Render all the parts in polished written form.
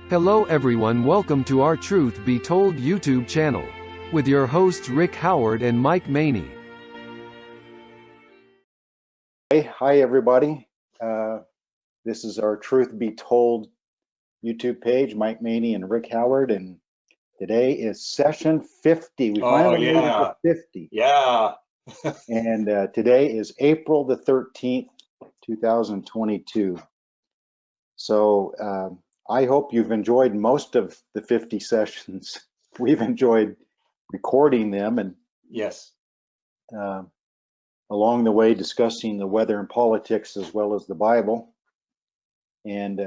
Hello everyone, welcome to our Truth Be Told YouTube channel with your hosts Rick Howard and Mike Maney. Hey, hi everybody. This is our Truth Be Told YouTube page, Mike Maney and Rick Howard, and today is session 50. We finally made it to 50. Yeah. And today is April the 13th, 2022. So I hope you've enjoyed most of the 50 sessions. We've enjoyed recording them and yes, along the way discussing the weather and politics as well as the Bible. And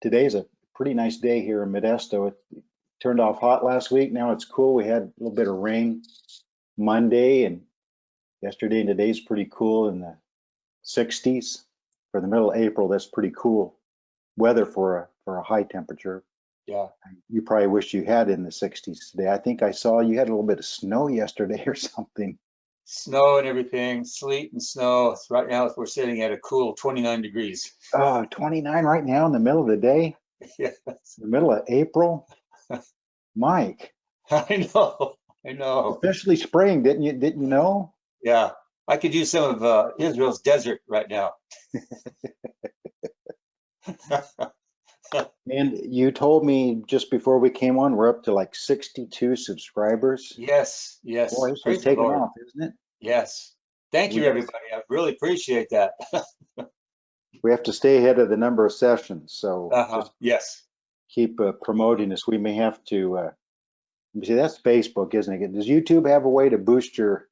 today is a pretty nice day here in Modesto. It turned off hot last week. Now it's cool. We had a little bit of rain Monday, and yesterday and today's pretty cool in the 60s. For the middle of April, that's pretty cool weather for a high temperature. yeah. You probably wish you had in the 60s today. I think I saw you had a little bit of snow yesterday or something. Snow and everything, sleet and snow. Right now we're sitting at a cool 29 degrees. Oh, 29 right now in the middle of the day? Yes. The middle of April? Mike. I know. Especially spring, didn't you know? Yeah. I could use some of Israel's desert right now. And you told me just before we came on, we're up to like 62 subscribers. Yes. Boy, this Praise is the taking Lord. off, isn't it? Yes. Thank you, everybody. I really appreciate that. We have to stay ahead of the number of sessions, so just Yes. keep promoting us. We may have to, let me see, that's Facebook, isn't it? Does YouTube have a way to boost your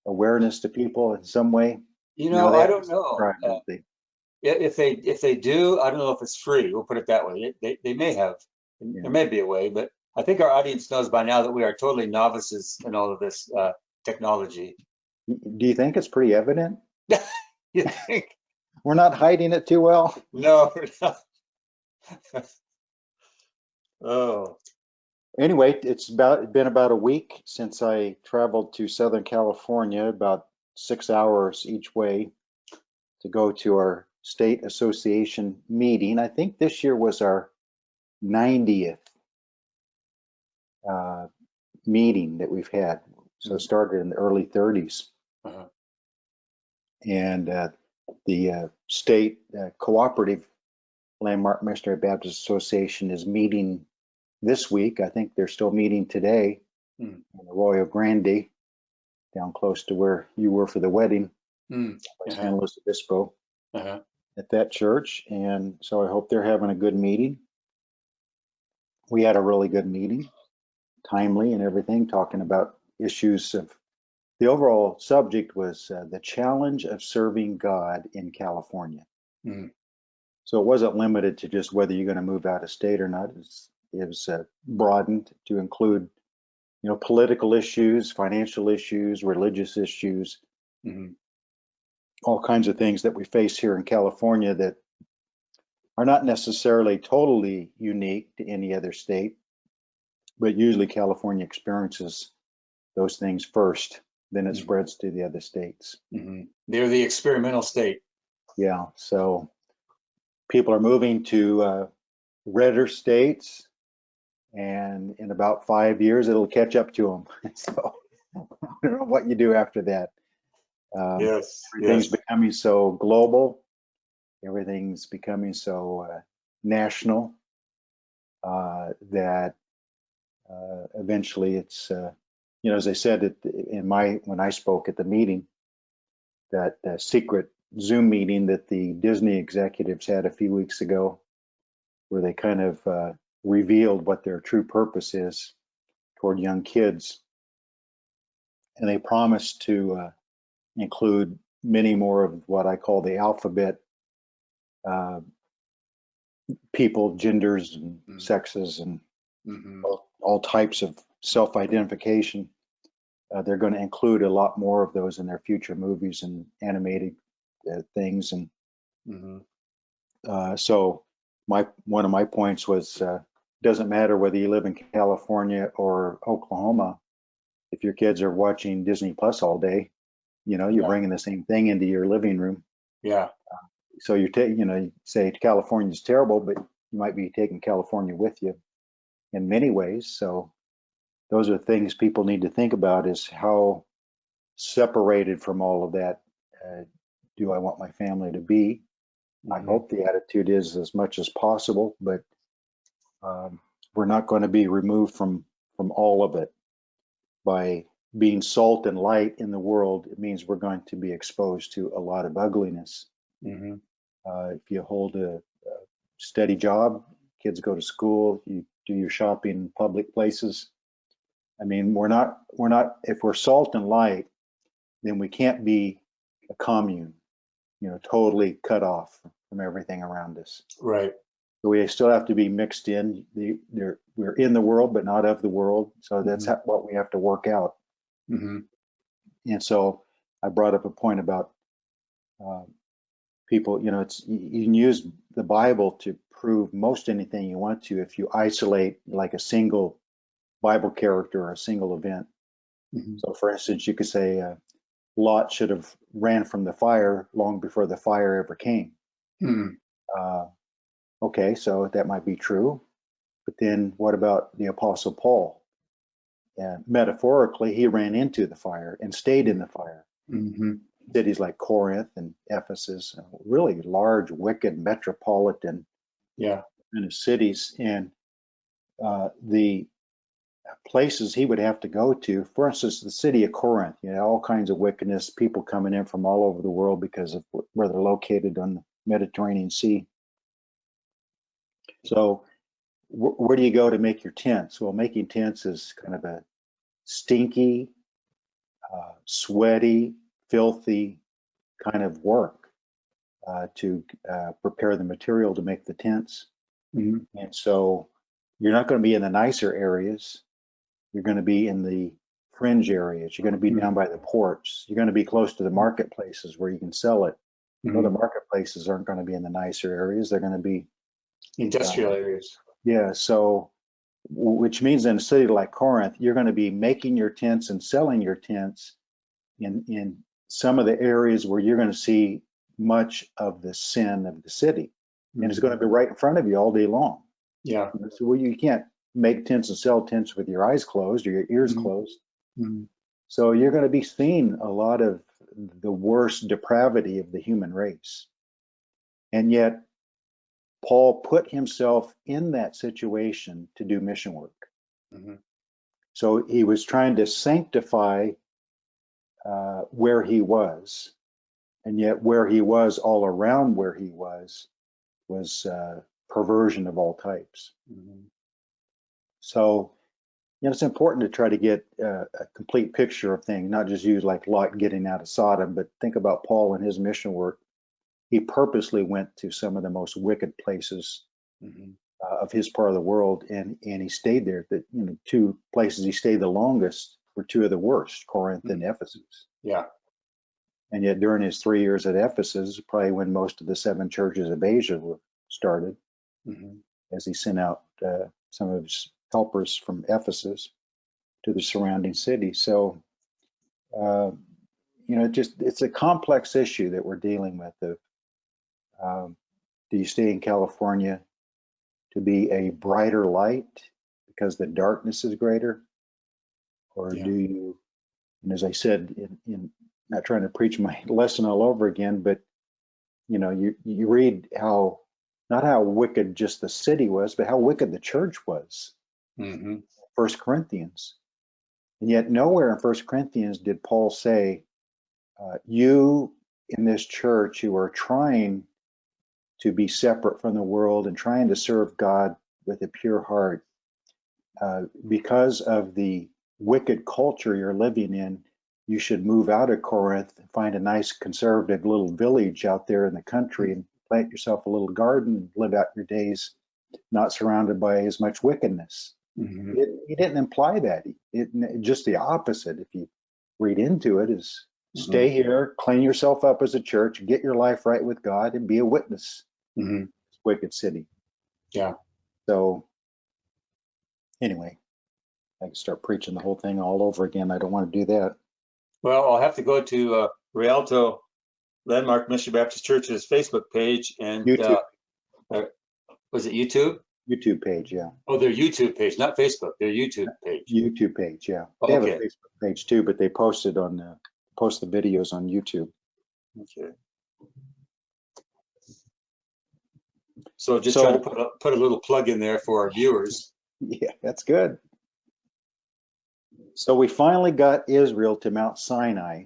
awareness to people in some way? You know, No, I don't know. If they do, I don't know if it's free. We'll put it that way. They may have. Yeah. There may be a way, but I think our audience knows by now that we are totally novices in all of this technology. Do you think it's pretty evident? You think? We're not hiding it too well? No, we're not. Oh. Anyway, it's been about a week since I traveled to Southern California, about 6 hours each way to go to our state association meeting. I think this year was our 90th meeting that we've had. So it started in the early 30s. And the state cooperative Landmark Missionary Baptist Association is meeting this week. I think they're still meeting today in the Arroyo Grande, down close to where you were for the wedding, San Luis Obispo, at that church. And so I hope they're having a good meeting. We had a really good meeting, timely and everything, talking about issues of the overall subject was the challenge of serving God in California. So it wasn't limited to just whether you're going to move out of state or not. It was broadened to include, political issues, financial issues, religious issues, all kinds of things that we face here in California that are not necessarily totally unique to any other state, but usually California experiences those things first, then it spreads to the other states. They're the experimental state. Yeah, so people are moving to redder states, and in about 5 years it'll catch up to them. So I don't know what you do after that. Everything's becoming so global, everything's becoming so national that eventually it's as I said when I spoke at the meeting, that secret Zoom meeting that the Disney executives had a few weeks ago, where they kind of revealed what their true purpose is toward young kids. And they promised to include many more of what I call the alphabet people, genders, and sexes, and all types of self-identification. They're going to include a lot more of those in their future movies and animated things. And so one of my points was, doesn't matter whether you live in California or Oklahoma, if your kids are watching Disney Plus all day, you're bringing the same thing into your living room. Yeah. So you say California's terrible, but you might be taking California with you in many ways. So those are things people need to think about, is how separated from all of that do I want my family to be. I hope the attitude is as much as possible, but we're not going to be removed from all of it. By being salt and light in the world, it means we're going to be exposed to a lot of ugliness. If you hold a steady job, kids go to school, you do your shopping in public places. I mean, we're not, if we're salt and light, then we can't be a commune, totally cut off from everything around us. Right. So we still have to be mixed in. We're in the world, but not of the world. So that's what we have to work out. And so I brought up a point about people, you can use the Bible to prove most anything you want to if you isolate like a single Bible character or a single event. So for instance, you could say Lot should have ran from the fire long before the fire ever came. Okay, so that might be true. But then what about the Apostle Paul? Metaphorically, he ran into the fire and stayed in the fire. Cities like Corinth and Ephesus, really large, wicked, metropolitan kind of cities. And the places he would have to go to, for instance, the city of Corinth, all kinds of wickedness, people coming in from all over the world because of where they're located on the Mediterranean Sea. So where do you go to make your tents? Well, making tents is kind of a stinky, sweaty, filthy kind of work to prepare the material to make the tents. And so you're not going to be in the nicer areas. You're going to be in the fringe areas. You're going to be down by the ports. You're going to be close to the marketplaces where you can sell it. Well, the marketplaces aren't going to be in the nicer areas. They're going to be industrial areas. Yeah, so which means in a city like Corinth, you're going to be making your tents and selling your tents in some of the areas where you're going to see much of the sin of the city. And it's going to be right in front of you all day long. Yeah. So you can't make tents and sell tents with your eyes closed or your ears closed. So you're going to be seeing a lot of the worst depravity of the human race. And yet, Paul put himself in that situation to do mission work. So he was trying to sanctify where he was, and yet where he was, all around where he was perversion of all types. So, it's important to try to get a complete picture of things, not just use like Lot getting out of Sodom, but think about Paul and his mission work. He purposely went to some of the most wicked places of his part of the world, and he stayed there. The two places he stayed the longest were two of the worst, Corinth and Ephesus. Yeah. And yet during his 3 years at Ephesus, probably when most of the 7 churches of Asia were started, as he sent out some of his helpers from Ephesus to the surrounding cities. So, it's a complex issue that we're dealing with. Do you stay in California to be a brighter light because the darkness is greater? Or do you, and as I said, in not trying to preach my lesson all over again, but you read not how wicked just the city was, but how wicked the church was. 1 Corinthians. And yet nowhere in 1 Corinthians did Paul say, you in this church who are trying to be separate from the world and trying to serve God with a pure heart, because of the wicked culture you're living in, you should move out of Corinth and find a nice conservative little village out there in the country and plant yourself a little garden and live out your days not surrounded by as much wickedness. He didn't imply that. Just the opposite. If you read into it, is stay here, clean yourself up as a church, get your life right with God, and be a witness. Wicked city. Yeah. So anyway, I can start preaching the whole thing all over again. I don't want to do that. Well, I'll have to go to Rialto Landmark Mission Baptist Church's Facebook page and Was it YouTube? YouTube page, yeah. Oh, their YouTube page, not Facebook. Their YouTube page. YouTube page, yeah. They have a Okay. Facebook page too, but they post the videos on YouTube. Okay. So just trying to put a little plug in there for our viewers. Yeah, that's good. So we finally got Israel to Mount Sinai,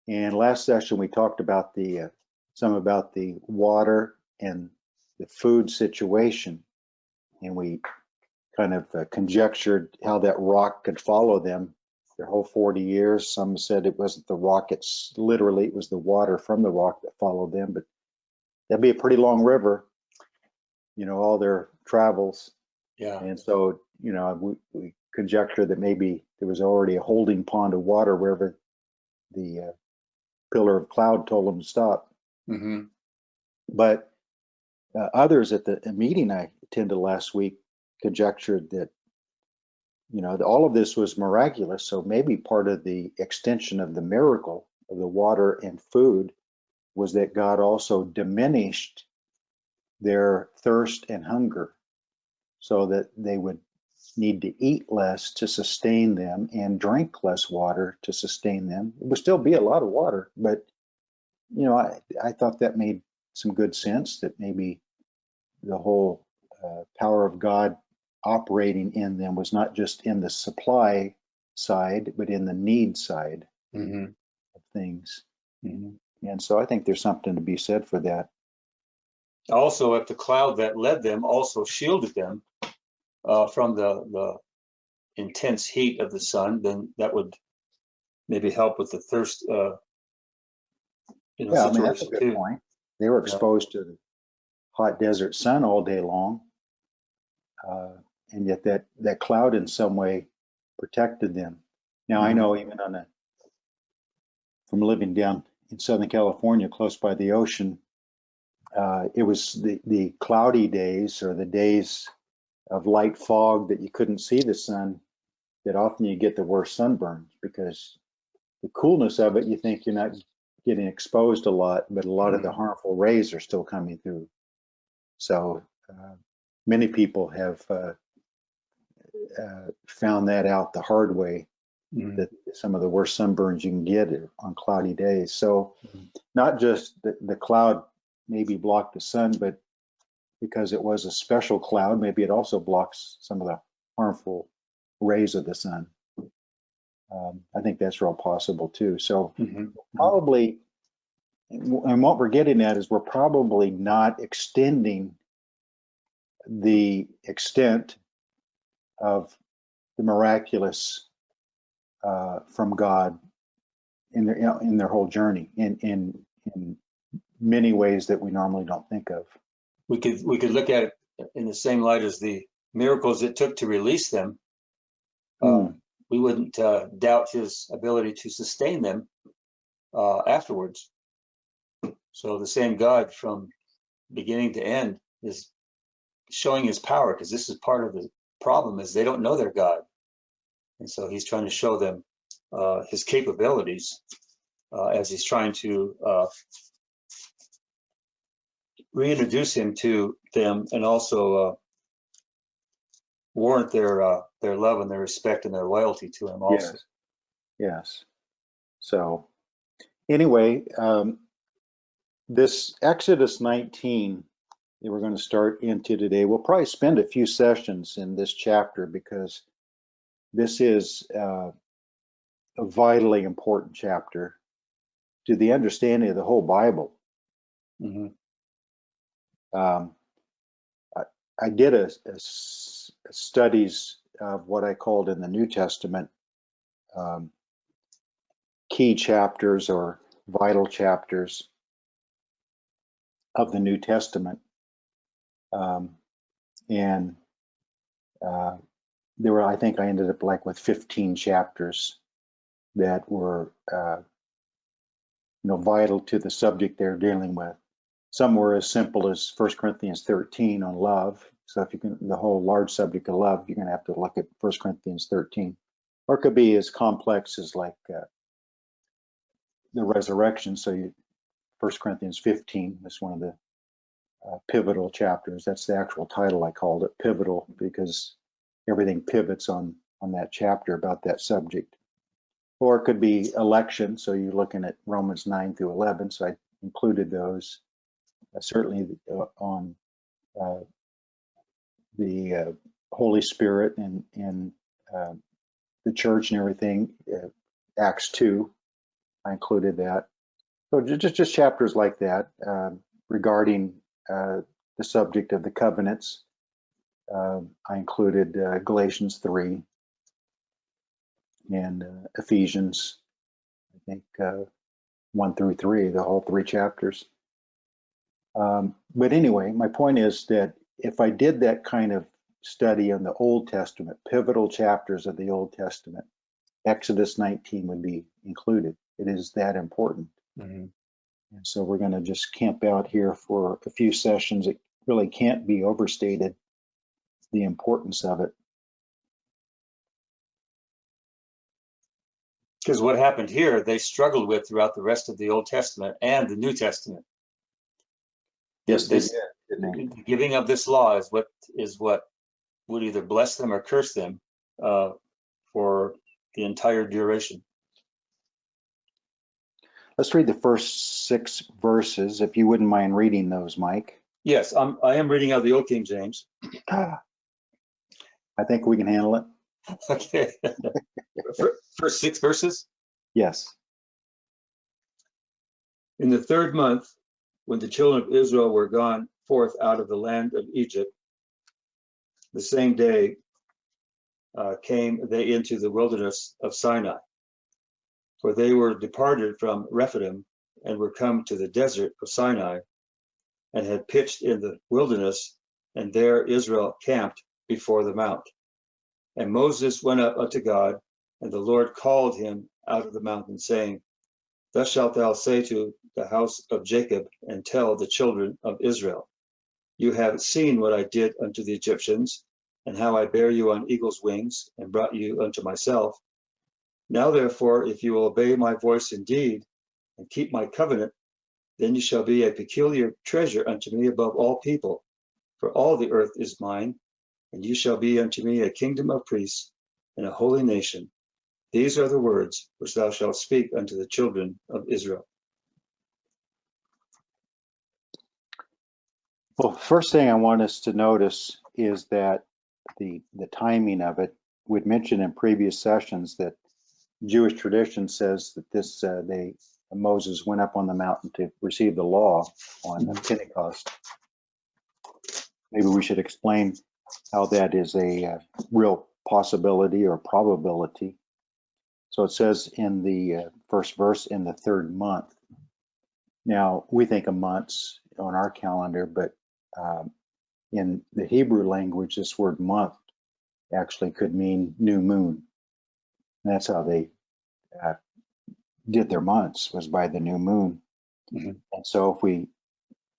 and last session we talked about some about the water and the food situation, and we kind of conjectured how that rock could follow them their whole 40 years. Some said it wasn't the rock; it was the water from the rock that followed them, but that'd be a pretty long river, all their travels. Yeah. And so, we conjecture that maybe there was already a holding pond of water wherever the pillar of cloud told them to stop. Mm-hmm. But others at the meeting I attended last week conjectured that, that all of this was miraculous. So maybe part of the extension of the miracle of the water and food was that God also diminished their thirst and hunger so that they would need to eat less to sustain them and drink less water to sustain them. It would still be a lot of water, but I thought that made some good sense, that maybe the whole power of God operating in them was not just in the supply side, but in the need side of things. And so I think there's something to be said for that. Also, if the cloud that led them also shielded them from the intense heat of the sun, then that would maybe help with the thirst Yeah, I mean, that's a situation good too. point. They were exposed to the hot desert sun all day long, and yet that cloud in some way protected them. Now, I know even from living down in Southern California, close by the ocean, it was the cloudy days or the days of light fog that you couldn't see the sun that often you get the worst sunburns, because the coolness of it, you think you're not getting exposed a lot, but a lot of the harmful rays are still coming through. So many people have found that out the hard way, that some of the worst sunburns you can get are on cloudy days. So not just the cloud maybe blocked the sun, but because it was a special cloud, maybe it also blocks some of the harmful rays of the sun. I think that's real possible too. So probably, and what we're getting at is we're probably not extending the extent of the miraculous from God in their whole journey in many ways that we normally don't think of. We could look at it in the same light as the miracles it took to release them. We wouldn't doubt his ability to sustain them afterwards. So the same God from beginning to end is showing his power, because this is part of the problem, is they don't know their God. And so he's trying to show them his capabilities as he's trying to reintroduce him to them, and also warrant their love and their respect and their loyalty to him also. Yes. So anyway, this Exodus 19 that we're going to start into today, we'll probably spend a few sessions in this chapter, because this is a vitally important chapter to the understanding of the whole Bible. I did a studies of what I called in the New Testament key chapters or vital chapters of the New Testament, and there were, I think I ended up with 15 chapters that were vital to the subject they're dealing with. Some were as simple as 1 Corinthians 13 on love. So if you can, the whole large subject of love, you're going to have to look at 1 Corinthians 13. Or it could be as complex as the resurrection. So 1 Corinthians 15 is one of the pivotal chapters. That's the actual title. I called it pivotal because everything pivots on that chapter about that subject. Or it could be election. So you're looking at Romans 9 through 11. So I included those. Certainly on the Holy Spirit and the church and everything. Acts 2, I included that. So just chapters like that regarding the subject of the covenants. I included Galatians 3 and Ephesians, I think 1 through 3, the whole 3 chapters. But anyway, my point is that if I did that kind of study on the Old Testament, pivotal chapters of the Old Testament, Exodus 19 would be included. It is that important. Mm-hmm. And so we're going to just camp out here for a few sessions. It really can't be overstated, the importance of it. Because what happened here, they struggled with throughout the rest of the Old Testament and the New Testament. Yes, they This, did, didn't they? the giving of this law is what would either bless them or curse them for the entire duration. Let's read the first 6 verses, if you wouldn't mind reading those, Mike. Yes, I am reading out of the Old King James. I think we can handle it. Okay. First 6 verses. Yes. In the 3rd month, when the children of Israel were gone forth out of the land of Egypt, the same day came they into the wilderness of Sinai. For they were departed from Rephidim and were come to the desert of Sinai and had pitched in the wilderness, and there Israel camped before the mount. And Moses went up unto God, and the Lord called him out of the mountain, saying, Thus shalt thou say to the house of Jacob, and tell the children of Israel, You have seen what I did unto the Egyptians, and how I bare you on eagle's wings, and brought you unto myself. Now therefore, if you will obey my voice indeed, and keep my covenant, then you shall be a peculiar treasure unto me above all people, for all the earth is mine, and you shall be unto me a kingdom of priests and a holy nation. These are the words which thou shalt speak unto the children of Israel. Well, first thing I want us to notice is that the timing of it. We'd mentioned in previous sessions that Jewish tradition says that Moses went up on the mountain to receive the law on Pentecost. Maybe we should explain how that is a real possibility or probability. So it says in the first verse, in the 3rd month. Now, we think of months on our calendar, but in the Hebrew language, this word month actually could mean new moon. And that's how they did their months, was by the new moon. Mm-hmm. And so if we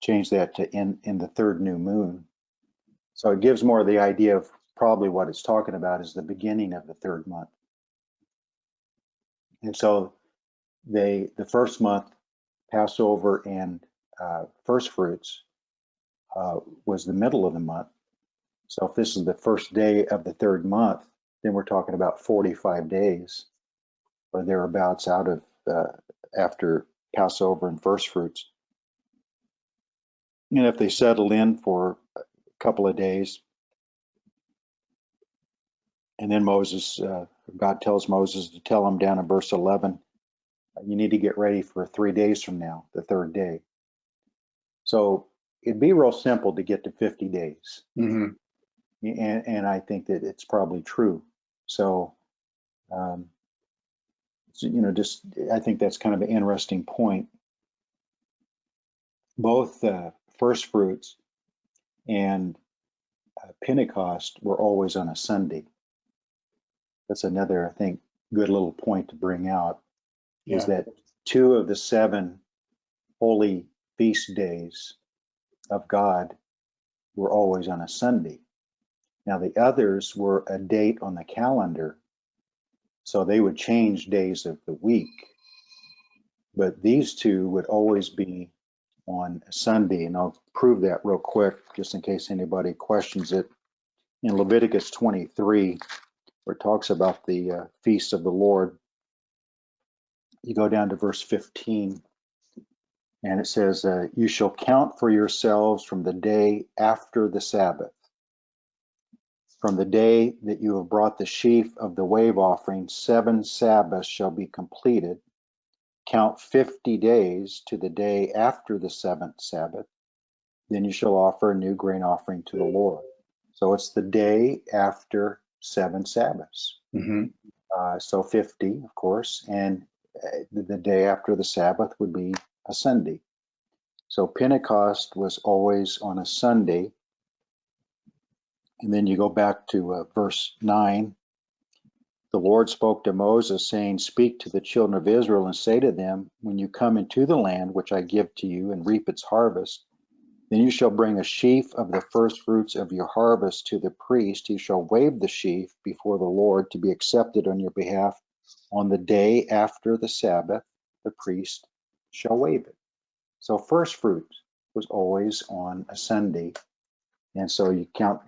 change that to in the 3rd new moon, so it gives more of the idea of probably what it's talking about is the beginning of the 3rd month. And so the first month, Passover and first fruits, was the middle of the month. So if this is the first day of the 3rd month, then we're talking about 45 days or thereabouts out of after Passover and first fruits. And if they settle in for a couple of days, and then God tells Moses to tell him down in verse 11, you need to get ready for 3 days from now, the 3rd day. So it'd be real simple to get to 50 days. Mm-hmm. And I think that it's probably true. So, I think that's kind of an interesting point. Both first fruits and Pentecost were always on a Sunday. That's another, I think, good little point to bring out, is that 2 of the 7 holy feast days of God were always on a Sunday. Now, the others were a date on the calendar, so they would change days of the week. But these 2 would always be on Sunday. And I'll prove that real quick, just in case anybody questions it. In Leviticus 23, where it talks about the feast of the Lord, you go down to verse 15, and it says, you shall count for yourselves from the day after the Sabbath, from the day that you have brought the sheaf of the wave offering, 7 Sabbaths shall be completed. Count 50 days to the day after the 7th Sabbath. Then you shall offer a new grain offering to the Lord. So it's the day after 7 Sabbaths. So 50, of course, and the day after the Sabbath would be a Sunday. So Pentecost was always on a Sunday. And then you go back to verse 9. The Lord spoke to Moses, saying, speak to the children of Israel and say to them, when you come into the land which I give to you and reap its harvest, then you shall bring a sheaf of the first fruits of your harvest to the priest. He shall wave the sheaf before the Lord to be accepted on your behalf. On the day after the Sabbath, the priest shall wave it. So first fruit was always on a Sunday. And so you count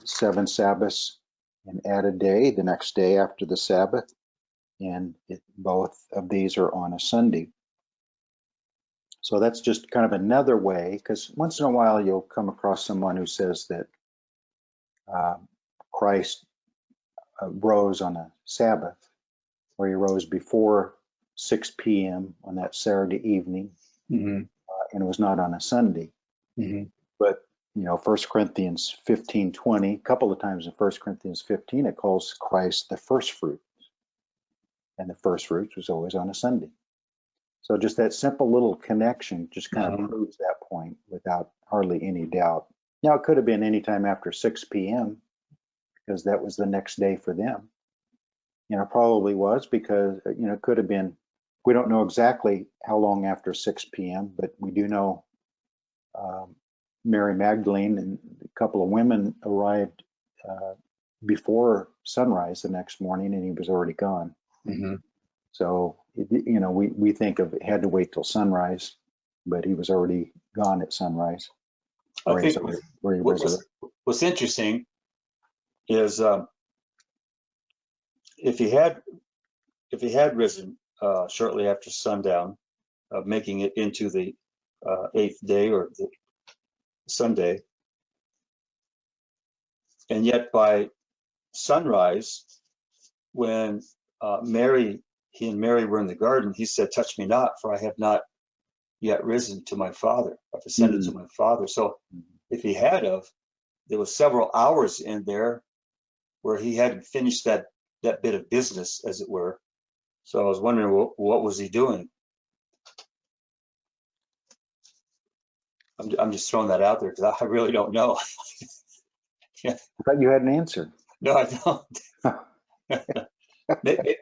7 Sabbaths and add a day, the next day after the Sabbath, and both of these are on a Sunday. So that's just kind of another way, because once in a while you'll come across someone who says that Christ rose on a Sabbath, or he rose before 6 p.m. on that Saturday evening, and it was not on a Sunday. But 1 Corinthians 15:20, a couple of times in 1 Corinthians 15, it calls Christ the first fruit. And the first fruits was always on a Sunday. So just that simple little connection just kind of proves that point without hardly any doubt. Now, it could have been any time after 6 p.m. because that was the next day for them. Probably was because, it could have been, we don't know exactly how long after 6 p.m., but we do know Mary Magdalene and a couple of women arrived before sunrise the next morning, and he was already gone. So, we think of it had to wait till sunrise, but he was already gone at sunrise. I think what's interesting is if he had risen shortly after sundown, making it into the 8th day or the Sunday, and yet by sunrise, when he and Mary were in the garden, he said, touch me not, for I have not yet risen to my Father. I've ascended to my Father. So if he had of, there was several hours in there where he hadn't finished that bit of business, as it were. So I was wondering, what was he doing? I'm just throwing that out there because I really don't know. I thought you had an answer. No, I don't.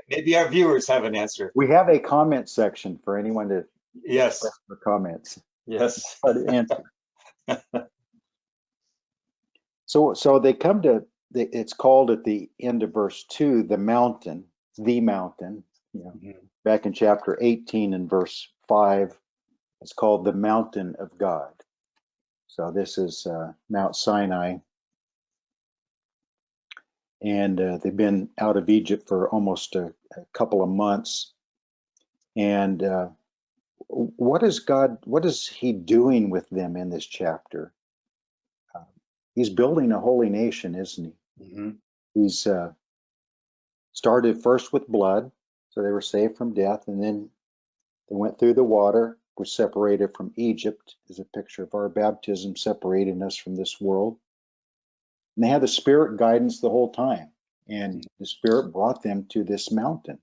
Maybe our viewers have an answer. We have a comment section for anyone to express their comments. Yes. Answer. So they come to, it's called at the end of verse 2, the mountain. Back in chapter 18 and verse 5, it's called the mountain of God. So this is Mount Sinai. And they've been out of Egypt for almost a couple of months. And what is he doing with them in this chapter? He's building a holy nation, isn't he? He's started first with blood, so they were saved from death, and then they went through the water, were separated from Egypt, is a picture of our baptism separating us from this world. And they had the Spirit guidance the whole time, and the Spirit brought them to this mountain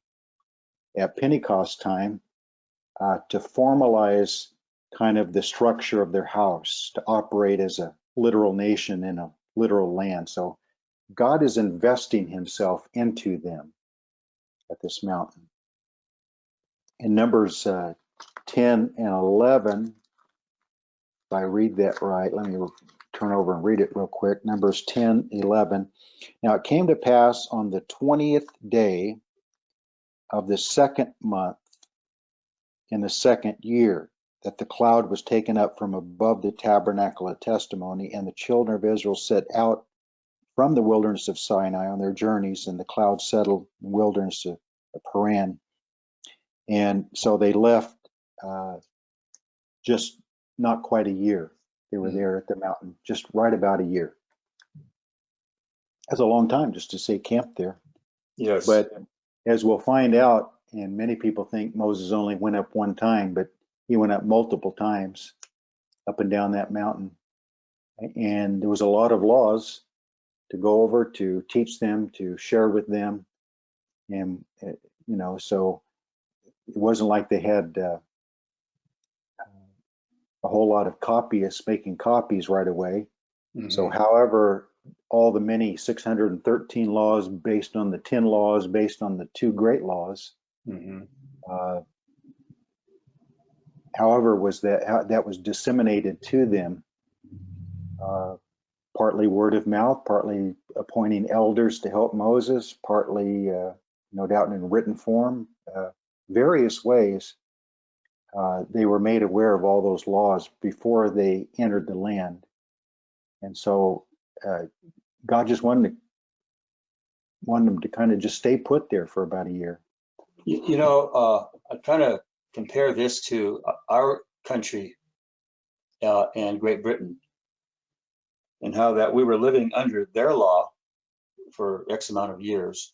at Pentecost time to formalize kind of the structure of their house, to operate as a literal nation in a literal land. So God is investing himself into them at this mountain. In Numbers 10 and 11, if I read that right, let me turn over and read it real quick. Numbers 10, 11. Now it came to pass on the 20th day of the 2nd month in the 2nd year that the cloud was taken up from above the tabernacle of testimony, and the children of Israel set out from the wilderness of Sinai on their journeys, and the cloud settled in the wilderness of Paran. And so they left just not quite a year. They were there at the mountain, just right about a year. That's a long time just to stay camped there. Yes. But as we'll find out, and many people think Moses only went up one time, but he went up multiple times up and down that mountain. And there was a lot of laws to go over, to teach them, to share with them. And, so it wasn't like they had a whole lot of copyists making copies right away. Mm-hmm. So however, all the many 613 laws based on the 10 laws, based on the 2 great laws, however, that was disseminated to them, partly word of mouth, partly appointing elders to help Moses, partly, no doubt, in written form, various ways. They were made aware of all those laws before they entered the land. And so God just wanted them to kind of just stay put there for about a year. I kind of compare this to our country and Great Britain, and how that we were living under their law for X amount of years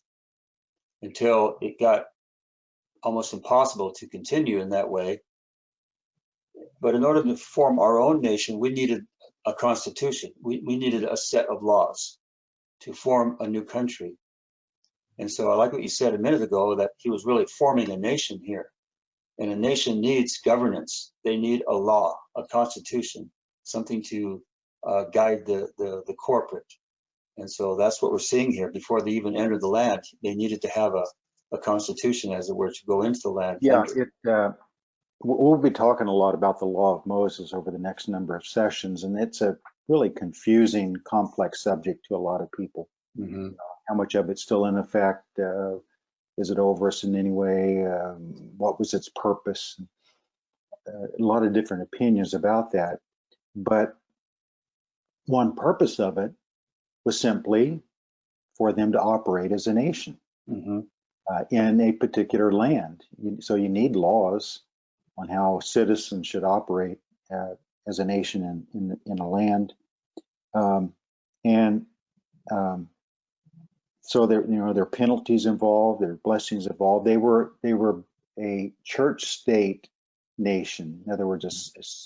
until it got almost impossible to continue in that way. But in order to form our own nation, we needed a constitution. We needed a set of laws to form a new country. And so I like what you said a minute ago, that he was really forming a nation here. And a nation needs governance. They need a law, a constitution, something to guide the corporate. And so that's what we're seeing here. Before they even entered the land, they needed to have a constitution, as it were, to go into the land. Yeah, we'll be talking a lot about the law of Moses over the next number of sessions, and it's a really confusing, complex subject to a lot of people. Mm-hmm. How much of it's still in effect? Is it over us in any way? What was its purpose? A lot of different opinions about that. But one purpose of it was simply for them to operate as a nation in a particular land. So you need laws on how citizens should operate as a nation in a land, so there are penalties involved, there are blessings involved. They were a church state nation. In other words,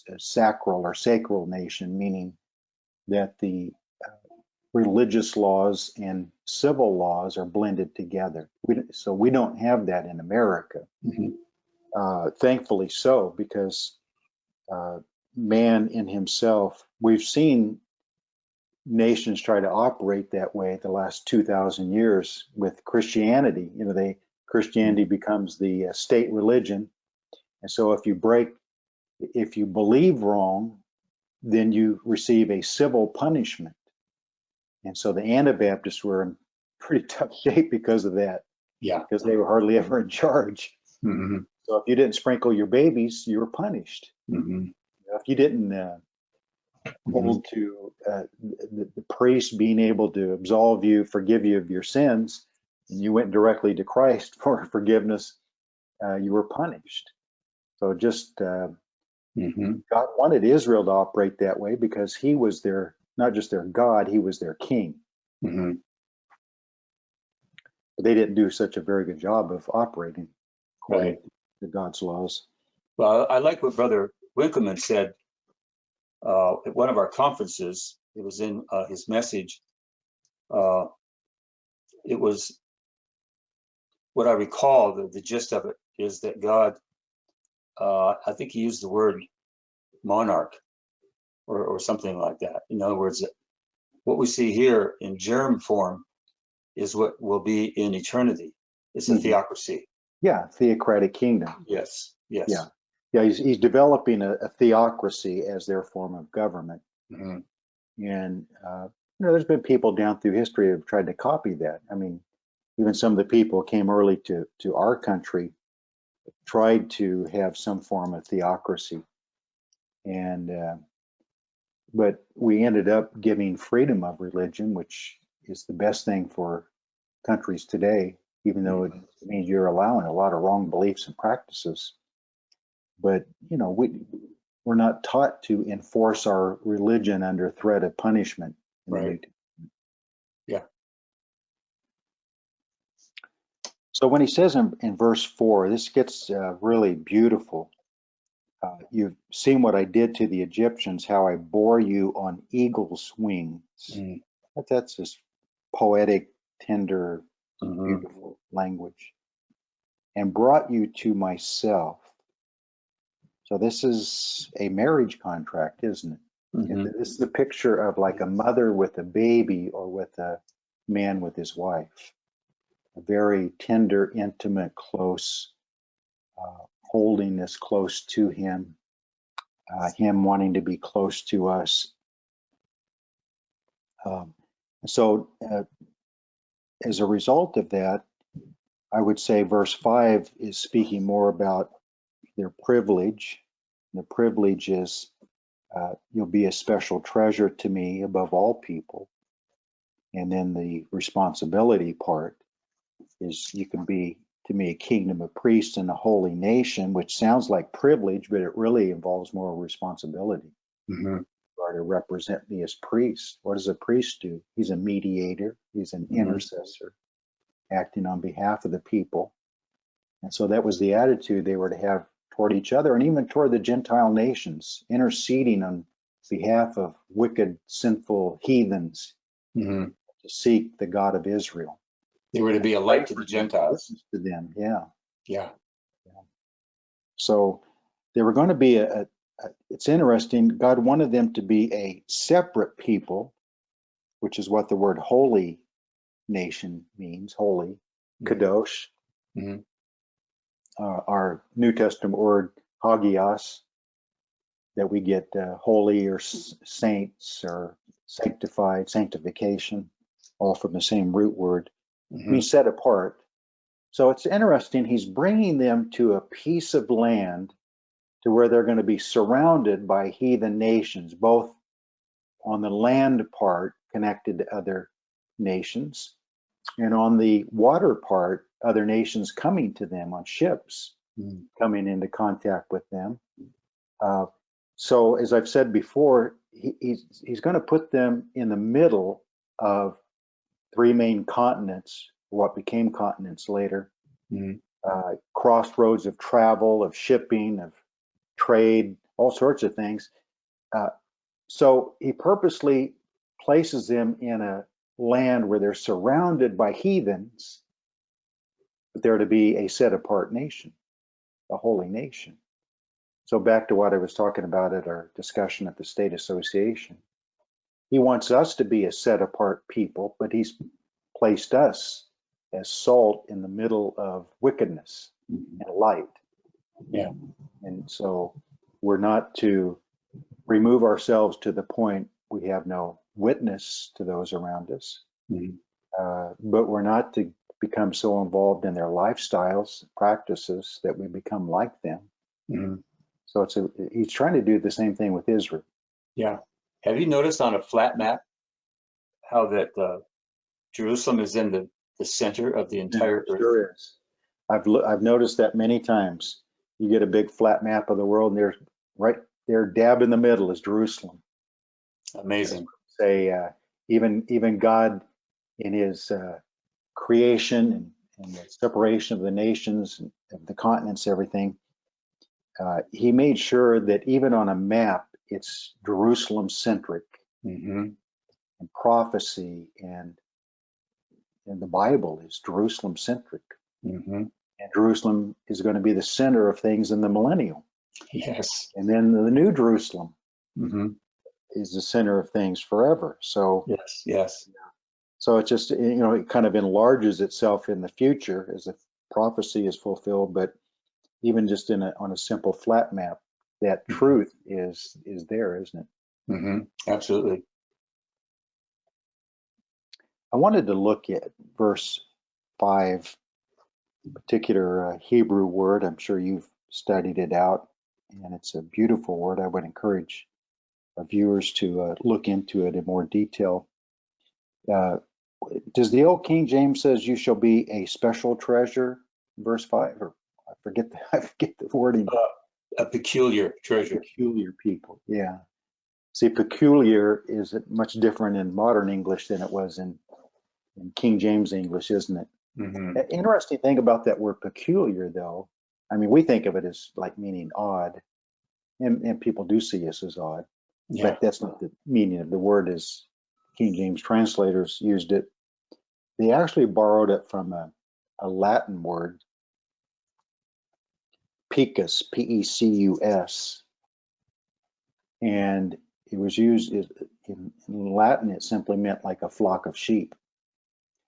a sacral nation, meaning that the religious laws and civil laws are blended together. So we don't have that in America. Thankfully so, because man in himself, we've seen nations try to operate that way the last 2,000 years with Christianity. Christianity becomes the state religion. And so if you believe wrong, then you receive a civil punishment. And so the Anabaptists were in pretty tough shape because of that. Yeah. Because they were hardly ever in charge. Mm-hmm. So if you didn't sprinkle your babies, you were punished. Mm-hmm. If you didn't hold to the priest being able to absolve you, forgive you of your sins, and you went directly to Christ for forgiveness, you were punished. So just God wanted Israel to operate that way because he was not just their God, he was their king. Mm-hmm. But they didn't do such a very good job of operating according to God's laws. Well, I like what Brother Winkleman said at one of our conferences. It was in his message. It was, what I recall, the gist of it is that God, I think he used the word monarch or something like that. In other words, what we see here in germ form is what will be in eternity. It's a theocracy. Yeah, theocratic kingdom. Yes. Yeah. He's developing a theocracy as their form of government. Mm-hmm. And there's been people down through history who have tried to copy that. I mean, even some of the people who came early to our country tried to have some form of theocracy. And but we ended up giving freedom of religion, which is the best thing for countries today, even though it means you're allowing a lot of wrong beliefs and practices. But we're not taught to enforce our religion under threat of punishment. Right. Yeah. So when he says in verse 4, this gets really beautiful. You've seen what I did to the Egyptians, how I bore you on eagle's wings. That's just poetic, tender, beautiful language. And brought you to myself. So this is a marriage contract, isn't it? This is the picture of like a mother with a baby or with a man with his wife. A very tender, intimate, close, holding us close to him, him wanting to be close to us. So as a result of that, I would say verse 5 is speaking more about their privilege. The privilege is you'll be a special treasure to me above all people. And then the responsibility part is you can be to me a kingdom of priests and a holy nation, which sounds like privilege, but it really involves more responsibility. You are to represent me as priest. What does a priest do? He's a mediator. He's an intercessor acting on behalf of the people. And so that was the attitude they were to have toward each other and even toward the Gentile nations, interceding on behalf of wicked, sinful heathens to seek the God of Israel. They were to be a light to the Gentiles. To them, yeah. Yeah. So they were going to be it's interesting, God wanted them to be a separate people, which is what the word holy nation means, holy, kadosh. Our New Testament word hagios, that we get holy or saints or sanctified, sanctification, all from the same root word, means set apart. So it's interesting, he's bringing them to a piece of land to where they're going to be surrounded by heathen nations, both on the land part connected to other nations, and on the water part, other nations coming to them on ships, coming into contact with them. So as I've said before, he's going to put them in the middle of three main continents, what became continents later, crossroads of travel, of shipping, of trade, all sorts of things. So he purposely places them in a land where they're surrounded by heathens, but they're to be a set apart nation, a holy nation. So back to what I was talking about at our discussion at the State Association. He wants us to be a set apart people, but he's placed us as salt in the middle of wickedness and light. Yeah. And so we're not to remove ourselves to the point we have no witness to those around us, but we're not to become so involved in their lifestyles, practices, that we become like them. So he's trying to do the same thing with Israel. Yeah. Have you noticed on a flat map how that Jerusalem is in the center of the entire earth? Sure is. I've noticed that many times. You get a big flat map of the world, and there's right there, dab in the middle is Jerusalem. Amazing. Say even God in His creation and the separation of the nations, and of the continents, everything. He made sure that even on a map, it's Jerusalem centric, and prophecy and the Bible is Jerusalem centric. And Jerusalem is going to be the center of things in the millennium. Yes. And then the New Jerusalem is the center of things forever. So yes. So it just, it kind of enlarges itself in the future as the prophecy is fulfilled. But even just on a simple flat map, that truth is there, isn't it? Absolutely. I wanted to look at verse 5, particular Hebrew word. I'm sure you've studied it out. and it's a beautiful word. I would encourage our viewers to look into it in more detail. Does the old King James says you shall be a special treasure, verse 5, or I forget the wording. A peculiar treasure. Peculiar people, yeah. See, peculiar is much different in modern English than it was in King James English, isn't it? Mm-hmm. Interesting thing about that word peculiar, though, I mean, we think of it as like meaning odd, and people do see us as odd, Yeah. but that's not the meaning of the word as King James translators used it. They actually borrowed it from a Latin word, pecus, P-E-C-U-S, and it was used in Latin. It simply meant like a flock of sheep.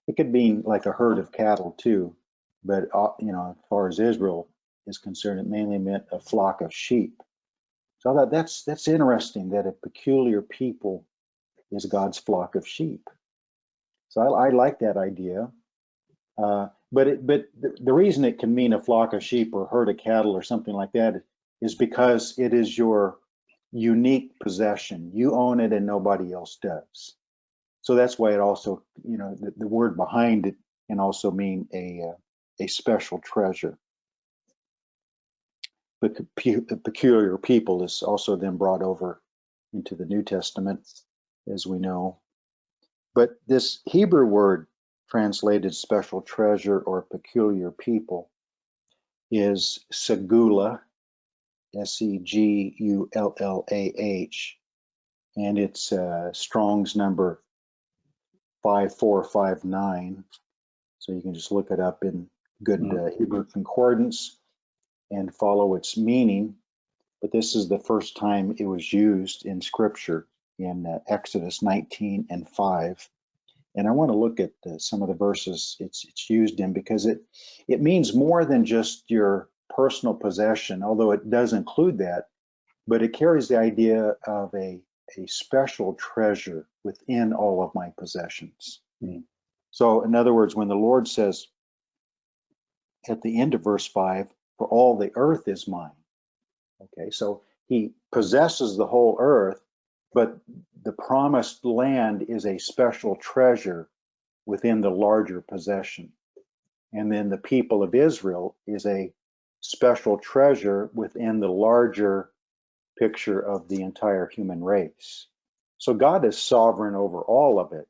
It could mean like a herd of cattle too, but as far as Israel is concerned, it mainly meant a flock of sheep. So that's interesting that a peculiar people is God's flock of sheep. So I like that idea. But the reason it can mean a flock of sheep or herd of cattle or something like that is because it is your unique possession. You own it and nobody else does. So that's why it also, the word behind it can also mean a special treasure. But peculiar people is also then brought over into the New Testament, as we know. But this Hebrew word translated special treasure or peculiar people is segula, S-E-G-U-L-L-A-H, and it's Strong's number 5459. So you can just look it up in good Hebrew concordance and follow its meaning. But this is the first time it was used in Scripture in Exodus 19 and 5. And I want to look at some of the verses it's used in, because it means more than just your personal possession, although it does include that, but it carries the idea of a special treasure within all of my possessions. Mm. So in other words, when the Lord says at the end of verse 5, for all the earth is mine. Okay, so he possesses the whole earth, but the promised land is a special treasure within the larger possession. And then the people of Israel is a special treasure within the larger picture of the entire human race. So God is sovereign over all of it,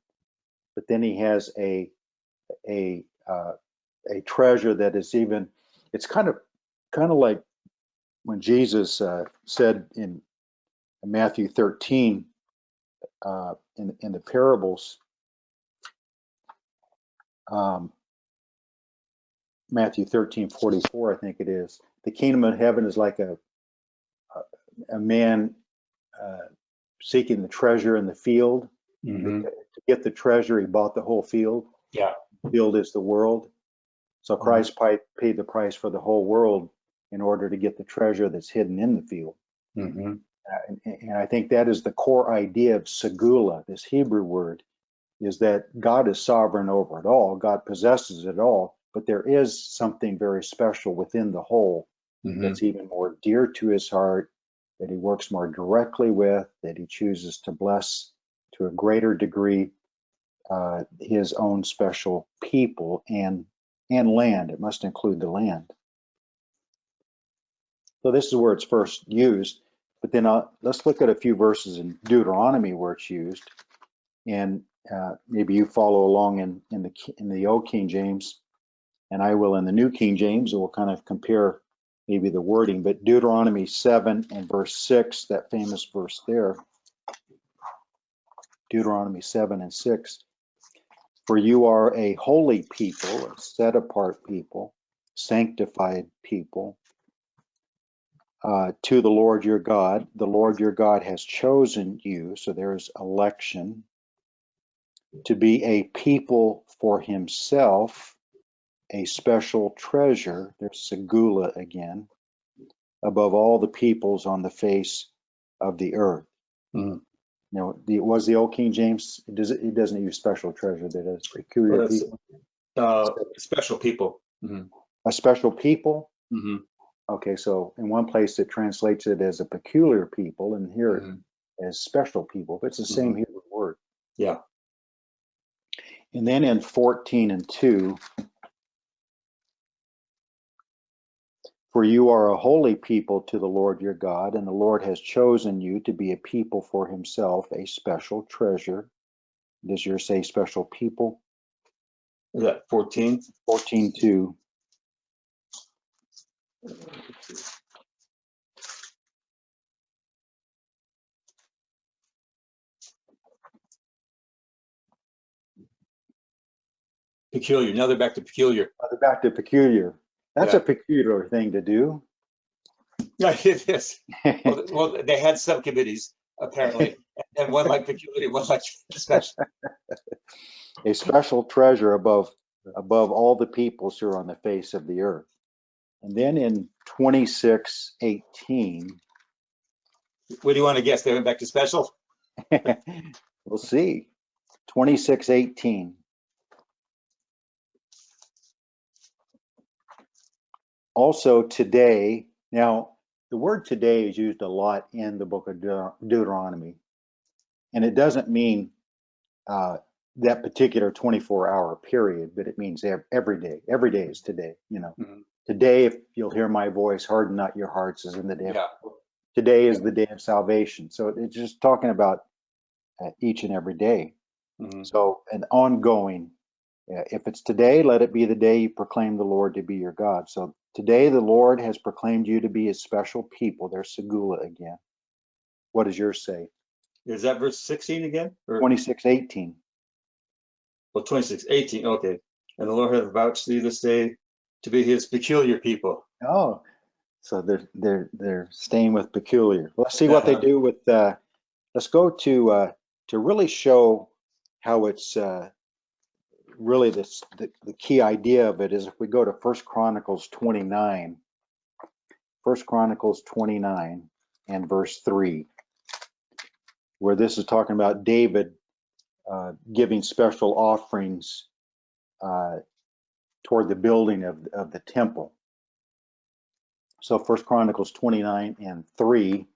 but then he has a treasure that is even, it's kind of like when Jesus said in Matthew 13, in the parables, Matthew 13:44, I think it is, the kingdom of heaven is like a man seeking the treasure in the field. Mm-hmm. To get the treasure, he bought the whole field. Yeah. The field is the world. So Christ paid the price for the whole world in order to get the treasure that's hidden in the field. Mm-hmm. And I think that is the core idea of segula, this Hebrew word, is that God is sovereign over it all. God possesses it all, but there is something very special within the whole that's even more dear to his heart, that he works more directly with, that he chooses to bless to a greater degree his own special people and land. It must include the land. So this is where it's first used, but then let's look at a few verses in Deuteronomy where it's used, and maybe you follow along in the Old King James, and I will in the New King James, and we'll kind of compare maybe the wording. But Deuteronomy 7 and verse 6, that famous verse there, Deuteronomy 7 and 6, for you are a holy people, a set apart people, sanctified people, to the Lord your God. The Lord your God has chosen you, so there's election, to be a people for himself, a special treasure, there's segula again, above all the peoples on the face of the earth. Mm. Now, was the Old King James, it doesn't use special treasure, that is peculiar people. Special people. Mm-hmm. A special people? Mm-hmm. Okay, so in one place it translates it as a peculiar people, and here Mhm. as special people. But it's the same Hebrew word. Yeah. And then in 14:2, for you are a holy people to the Lord your God, and the Lord has chosen you to be a people for himself, a special treasure. Does yours say special people? Is that 14? 14:2. Peculiar. Now they're back to peculiar. Back to peculiar. That's Yeah. a peculiar thing to do. Yeah, it is. Well, they had subcommittees apparently, and one like peculiar, one like special. A special treasure above all the peoples who are on the face of the earth. And then in 26:18, What do you want to guess? They went back to special? we'll see. 26:18. Also today, now the word today is used a lot in the book of Deuteronomy, and it doesn't mean that particular 24-hour period, but it means every day. Every day is today. Mhm. Today, if you'll hear my voice, harden not your hearts, as in the day. Yeah. Today is the day of salvation. So it's just talking about each and every day. Mhm. So an ongoing. If it's today, let it be the day you proclaim the Lord to be your God. So today, the Lord has proclaimed you to be his special people. There's Segula again. What does yours say? Is that verse 16 again? Or 26:18. well, 26:18. Okay. And the Lord hath vouched thee this day to be his peculiar people. Oh, so they're staying with peculiar. Let's see what they do with. Let's go to really show how it's really the key idea of it is if we go to 1 Chronicles 29, 1 Chronicles 29 and verse 3, where this is talking about David giving special offerings toward the building of the temple. So 1 Chronicles 29 and 3,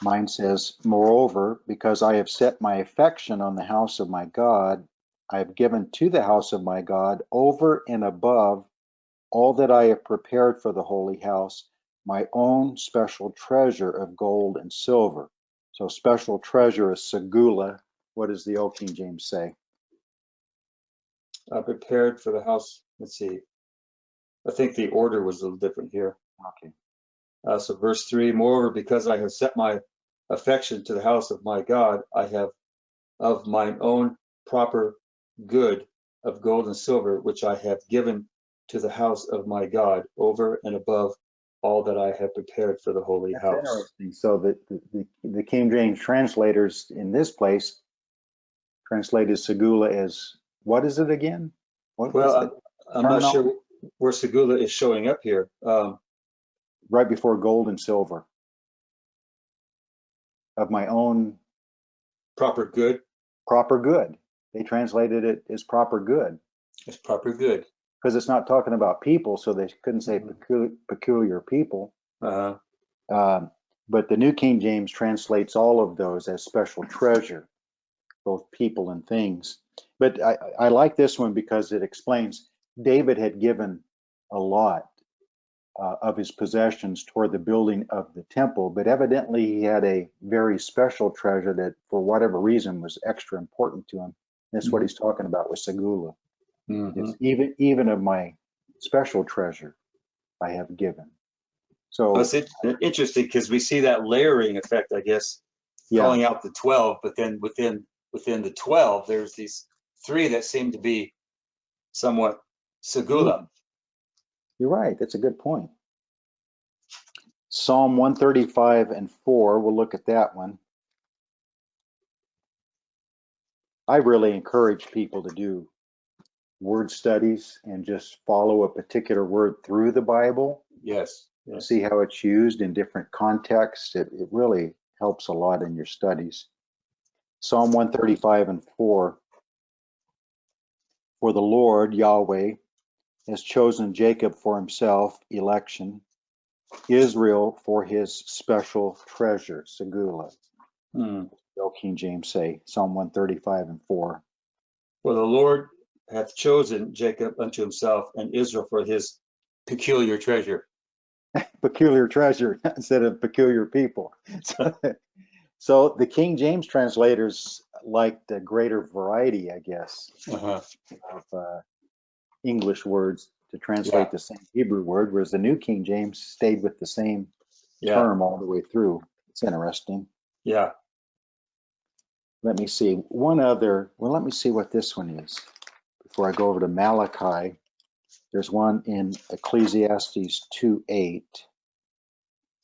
mine says, moreover, because I have set my affection on the house of my God, I have given to the house of my God over and above all that I have prepared for the holy house, my own special treasure of gold and silver. So special treasure is segula. What does the Old King James say? Prepared for the house. Let's see. I think the order was a little different here. Okay. So verse 3, moreover, because I have set my affection to the house of my God, I have of mine own proper good of gold and silver, which I have given to the house of my God over and above all that I have prepared for the holy That's house. interesting. So the King James translators in this place translated segula as, what is it again? What's Well, I'm not terminology? sure where Segula is showing up here. Right before gold and silver. Of my own Proper good proper good. They translated it as proper good is proper good. because it's not talking about people, so they couldn't say peculiar people. Uh, But the New King James translates all of those as special treasure, both people and things. But I like this one because it explains David had given a lot of his possessions toward the building of the temple, but evidently he had a very special treasure that, for whatever reason, was extra important to him. That's what he's talking about with Segula. It's even of my special treasure I have given. Well, So it's interesting because we see that layering effect, I guess, yeah, calling out the 12, but then within the 12, there's these three that seem to be somewhat Segula. you're right. That's a good point. Psalm 135 and 4, we'll look at that one. I really encourage people to do word studies and just follow a particular word through the Bible. Yes. See how it's used in different contexts. It really helps a lot in your studies. Psalm 135 and 4. For the Lord, Yahweh, has chosen Jacob for himself, election, Israel for his special treasure, segula. Old King James say, Psalm 135:4. For the Lord hath chosen Jacob unto himself, and Israel for his peculiar treasure. Peculiar treasure instead of peculiar people. So the King James translators liked a greater variety, I guess, of English words to translate the same Hebrew word, whereas the New King James stayed with the same term all the way through. It's interesting. Yeah. Let me see. Let me see what this one is before I go over to Malachi. There's one in Ecclesiastes 2:8.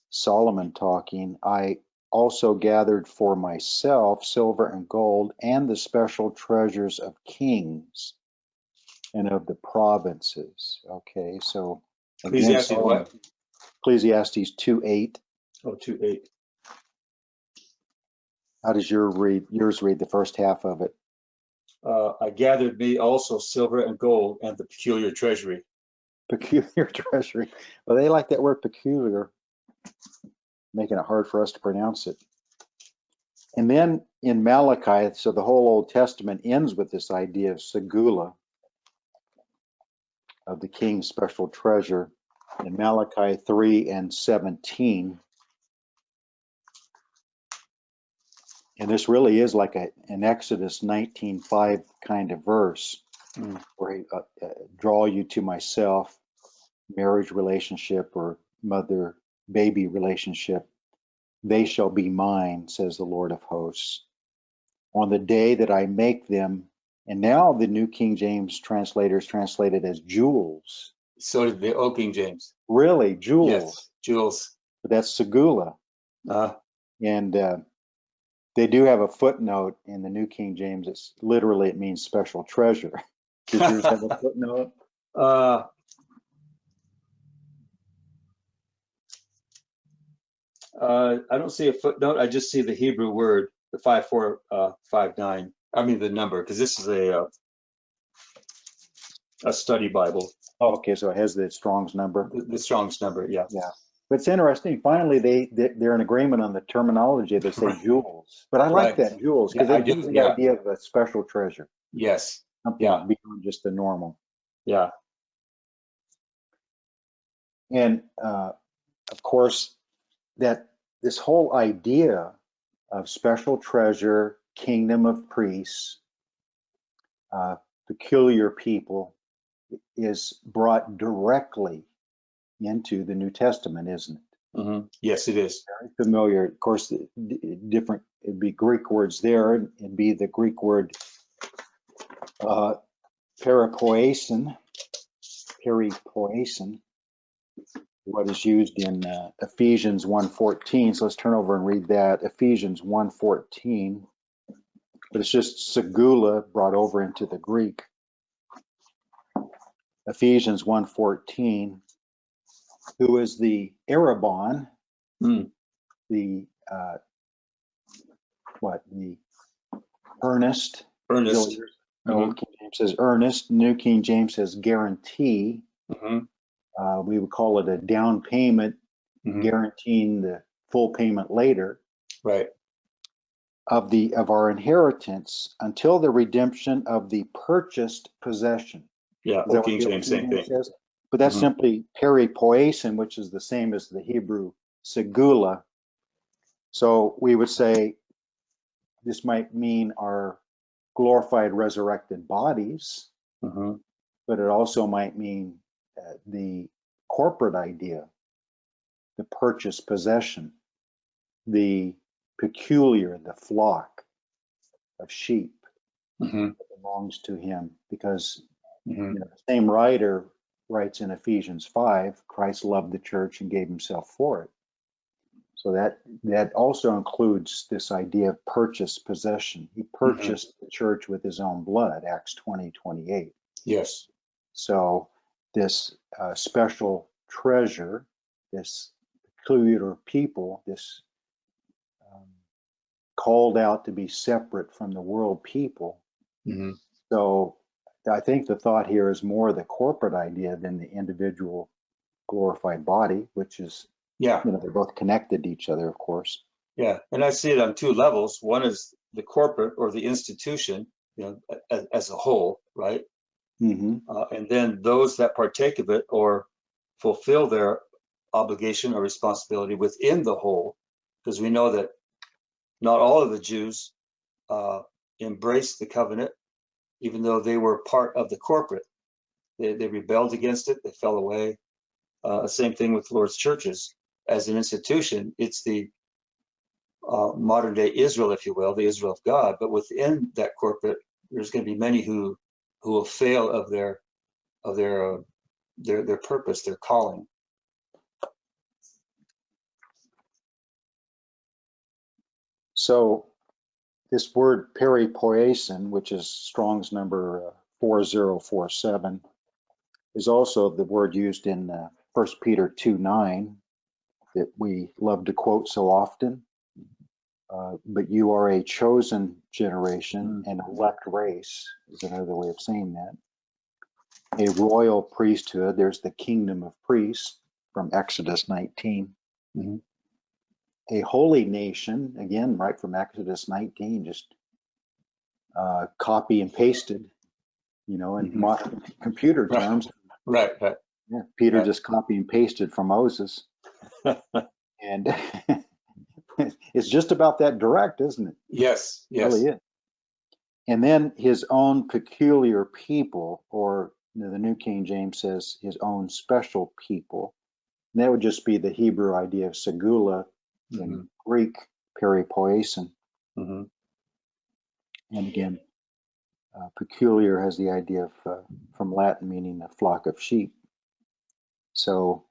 Solomon talking, I also gathered for myself silver and gold and the special treasures of kings and of the provinces. Okay, so again, Ecclesiastes what? Ecclesiastes 2:8. Oh, 2:8. How does yours read the first half of it? I gathered me also silver and gold and the peculiar treasury. Peculiar treasury. Well, they like that word peculiar, making it hard for us to pronounce it. And then in Malachi, so the whole Old Testament ends with this idea of segula, of the king's special treasure, in Malachi 3:17. And this really is like an Exodus 19:5 kind of verse, where he draw you to myself, marriage relationship or mother-baby relationship. They shall be mine, says the Lord of hosts, on the day that I make them. And now the New King James translators translate it as jewels. So did the Old King James. Really, jewels. Yes, jewels. But that's segula. And they do have a footnote in the New King James. It's literally, it means special treasure. Did yours have a footnote? I don't see a footnote. I just see the Hebrew word, the 5459. I mean the number, because this is a study Bible. Oh, okay, so it has the Strong's number. The Strong's number, yeah. Yeah. But it's interesting. Finally, they're in agreement on the terminology. They say jewels. But I like that, jewels, because it gives the idea of a special treasure. Yes. Something beyond just the normal. Yeah. And of course, that this whole idea of special treasure, kingdom of priests, peculiar people is brought directly into the New Testament, isn't it? Yes, it is. Very familiar. Of course, different, it'd be Greek words there. It'd be the Greek word peripoiesin, what is used in Ephesians 1:14. So let's turn over and read that. Ephesians 1:14. But it's just segula brought over into the Greek. Ephesians 1:14. Who is the Arabon, the earnest. Earnest. Old King James says earnest. New King James says guarantee. We would call it a down payment, guaranteeing the full payment later. Right. Of our inheritance until the redemption of the purchased possession. Yeah, Old King James, same thing. Says? But that's simply peripoiesin, which is the same as the Hebrew segula. So we would say this might mean our glorified resurrected bodies, but it also might mean the corporate idea, the purchased possession, the peculiar, the flock of sheep that belongs to him. Because the same writer writes in Ephesians 5, Christ loved the church and gave himself for it. So that also includes this idea of purchased possession. He purchased the church with his own blood, Acts 20:28. Yes. So this special treasure, this peculiar people, this called out to be separate from the world people. So I think the thought here is more the corporate idea than the individual glorified body, which is, Yeah, they're both connected to each other, of course. yeah. And I see it on two levels. One is the corporate or the institution, as a whole, right? Mm-hmm. And then those that partake of it or fulfill their obligation or responsibility within the whole, because we know that not all of the Jews embraced the covenant, even though they were part of the corporate. They rebelled against it. They fell away. Same thing with Lord's churches. As an institution, it's the modern day Israel, if you will, the Israel of God. But within that corporate, there's going to be many who will fail of their purpose, their calling. So this word peripoiesin, which is Strong's number 4047, is also the word used in 1 Peter 2:9 that we love to quote so often. But you are a chosen generation, an elect race, is another way of saying that. A royal priesthood, there's the kingdom of priests from Exodus 19. Mhm. A holy nation, again, right from Exodus 19, just copy and pasted, in modern computer terms. Right. Yeah, Peter Right. just copy and pasted from Moses. And it's just about that direct, isn't it? Yes. It really is. And then his own peculiar people, or the New King James says his own special people. And that would just be the Hebrew idea of segula, in Greek, peripoiesin. Mm-hmm. And again, peculiar has the idea of, from Latin, meaning a flock of sheep. So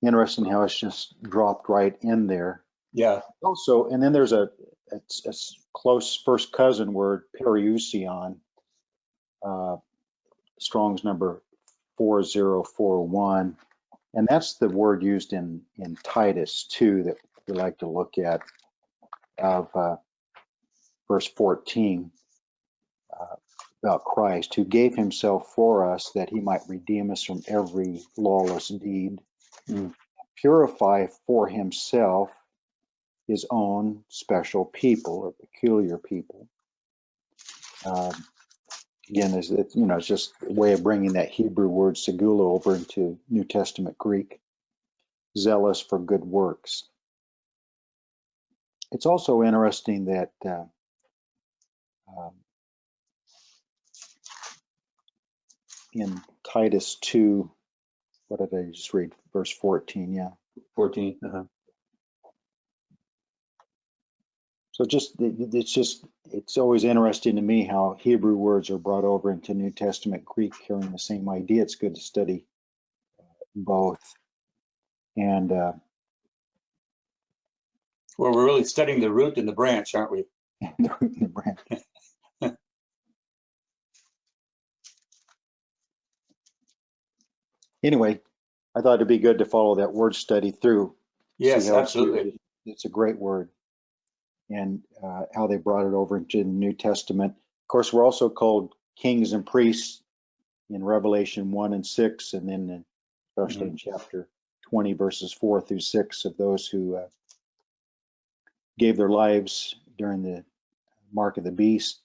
interesting how it's just dropped right in there. Yeah. Also, and then there's a close first cousin word, periousion, Strong's number 4041. And that's the word used in Titus 2 that we like to look at, of verse 14, about Christ, who gave himself for us that he might redeem us from every lawless deed, purify for himself his own special people or peculiar people. Again, it's just a way of bringing that Hebrew word segula over into New Testament Greek, zealous for good works. It's also interesting that in Titus 2, what did I just read? Verse 14, yeah. 14. So it's always interesting to me how Hebrew words are brought over into New Testament Greek carrying the same idea. It's good to study both. And Well, we're really studying the root and the branch, aren't we? the root and the branch. Anyway, I thought it'd be good to follow that word study through. Yes, absolutely. It's a great word. And how they brought it over into the New Testament. Of course, we're also called kings and priests in Revelation 1 and 6, and then especially in chapter 20, verses 4 through 6, of those who gave their lives during the mark of the beast.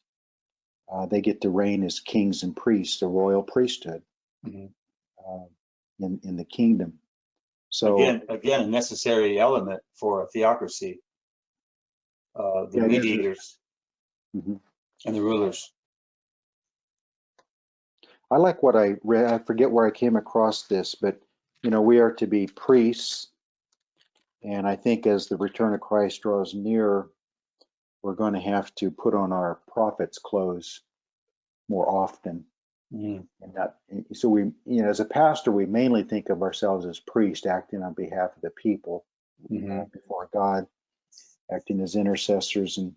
They get to reign as kings and priests, a royal priesthood in the kingdom. So again, a necessary element for a theocracy. The mediators and the rulers. I like what I read. I forget where I came across this, but we are to be priests. And I think as the return of Christ draws near, we're going to have to put on our prophet's clothes more often. And not, so we, as a pastor, we mainly think of ourselves as priests, acting on behalf of the people before God, acting as intercessors and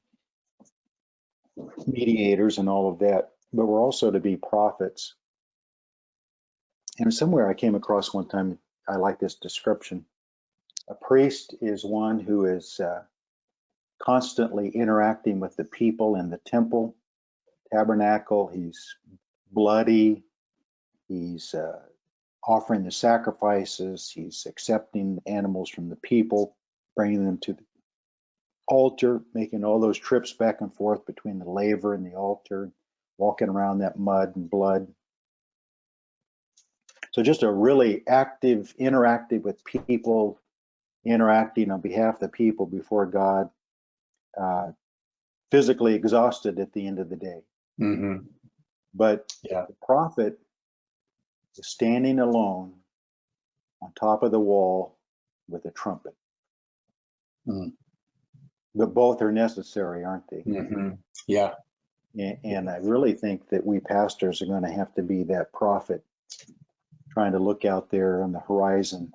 mediators and all of that. But we're also to be prophets. And somewhere I came across one time, I like this description. A priest is one who is constantly interacting with the people in the temple, tabernacle. He's bloody. He's offering the sacrifices. He's accepting animals from the people, bringing them to the altar, making all those trips back and forth between the laver and the altar, walking around that mud and blood. So just a really active, interactive with people, interacting on behalf of the people before God, physically exhausted at the end of the day. Mm-hmm. But the prophet is standing alone on top of the wall with a trumpet. Mm. But both are necessary, aren't they? Mm-hmm. Yeah. And I really think that we pastors are going to have to be that prophet, trying to look out there on the horizon,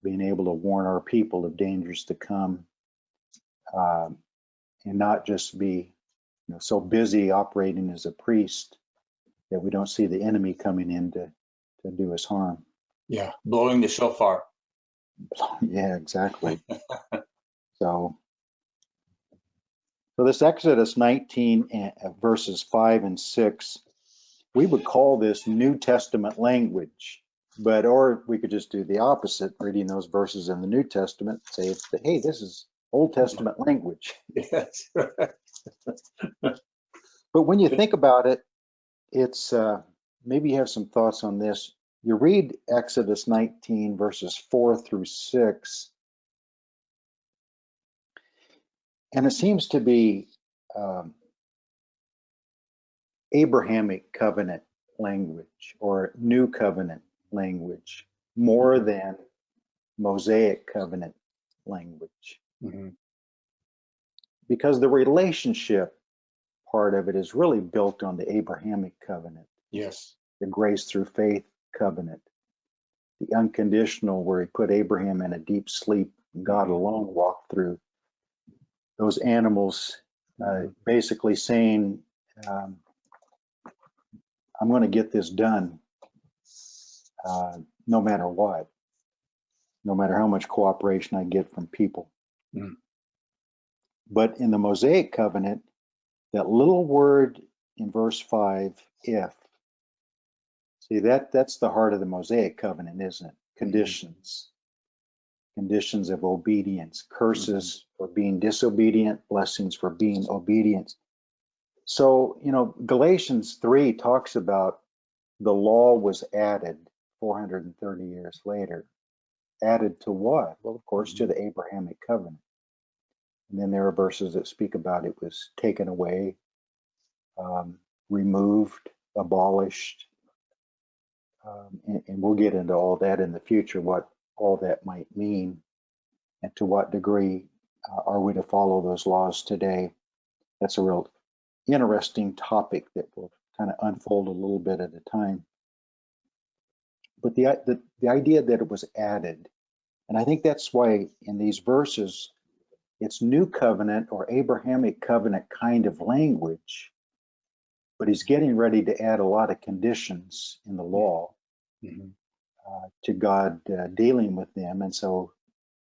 being able to warn our people of dangers to come, and not just be so busy operating as a priest that we don't see the enemy coming in to do us harm. Yeah, blowing the shofar. Yeah, exactly. So this Exodus 19 verses 5 and 6, we would call this New Testament language, or we could just do the opposite, reading those verses in the New Testament, say, hey, this is Old Testament language. Yes. But when you think about it, it's maybe you have some thoughts on this. You read Exodus 19 verses 4 through 6, and it seems to be Abrahamic covenant language or New Covenant language more than Mosaic covenant language. Mm-hmm. Because the relationship part of it is really built on the Abrahamic covenant. Yes. The grace through faith covenant, the unconditional, where he put Abraham in a deep sleep, and God alone walked through those animals, basically saying, I'm going to get this done no matter what, no matter how much cooperation I get from people. Mm. But in the Mosaic covenant, that little word in verse 5, if, see, that's the heart of the Mosaic covenant, isn't it? Conditions. Conditions of obedience, curses for being disobedient, blessings for being obedient. So, Galatians 3 talks about the law was added 430 years later. Added to what? Well, of course, to the Abrahamic covenant. And then there are verses that speak about it was taken away, removed, abolished. And we'll get into all that in the future, what all that might mean and to what degree are we to follow those laws today. That's a real interesting topic that will kind of unfold a little bit at a time. But the idea that it was added, and I think that's why in these verses, it's New Covenant or Abrahamic covenant kind of language, but he's getting ready to add a lot of conditions in the law to God dealing with them. And so